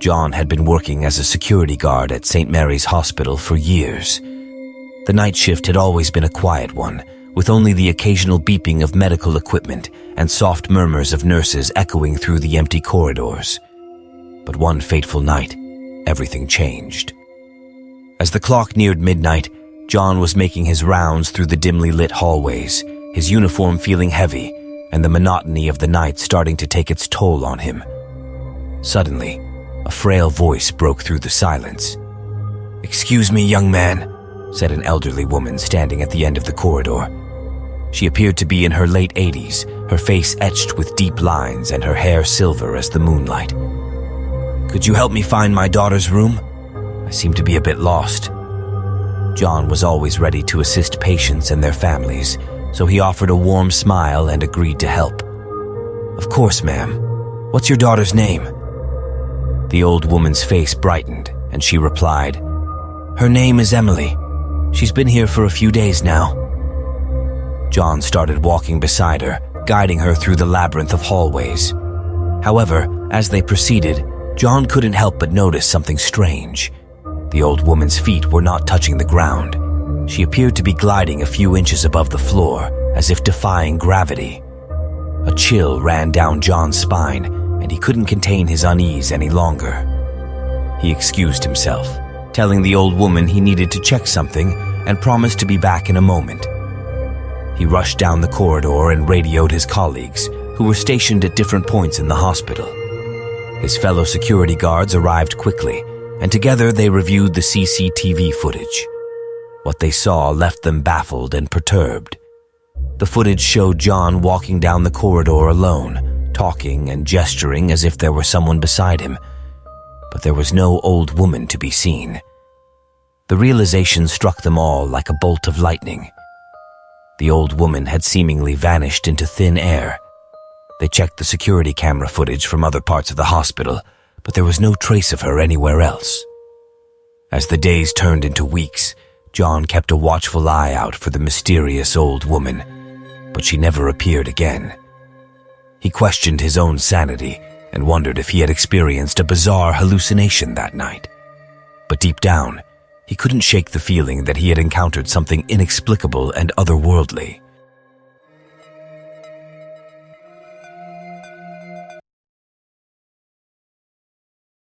John had been working as a security guard at St. Mary's Hospital for years. The night shift had always been a quiet one, with only the occasional beeping of medical equipment and soft murmurs of nurses echoing through the empty corridors. But one fateful night, everything changed. As the clock neared midnight, John was making his rounds through the dimly lit hallways, his uniform feeling heavy, and the monotony of the night starting to take its toll on him. Suddenly, a frail voice broke through the silence. "Excuse me, young man," said an elderly woman standing at the end of the corridor. She appeared to be in her late 80s, her face etched with deep lines and her hair silver as the moonlight. "Could you help me find my daughter's room? I seem to be a bit lost." John was always ready to assist patients and their families, so he offered a warm smile and agreed to help. "Of course, ma'am. What's your daughter's name?" The old woman's face brightened, and she replied, "Her name is Emily. She's been here for a few days now." John started walking beside her, guiding her through the labyrinth of hallways. However, as they proceeded, John couldn't help but notice something strange. The old woman's feet were not touching the ground. She appeared to be gliding a few inches above the floor, as if defying gravity. A chill ran down John's spine, and he couldn't contain his unease any longer. He excused himself, telling the old woman he needed to check something and promised to be back in a moment. He rushed down the corridor and radioed his colleagues, who were stationed at different points in the hospital. His fellow security guards arrived quickly, and together they reviewed the CCTV footage. What they saw left them baffled and perturbed. The footage showed John walking down the corridor alone, talking and gesturing as if there were someone beside him, but there was no old woman to be seen. The realization struck them all like a bolt of lightning. The old woman had seemingly vanished into thin air. They checked the security camera footage from other parts of the hospital, but there was no trace of her anywhere else. As the days turned into weeks, John kept a watchful eye out for the mysterious old woman, but she never appeared again. He questioned his own sanity and wondered if he had experienced a bizarre hallucination that night. But deep down, he couldn't shake the feeling that he had encountered something inexplicable and otherworldly.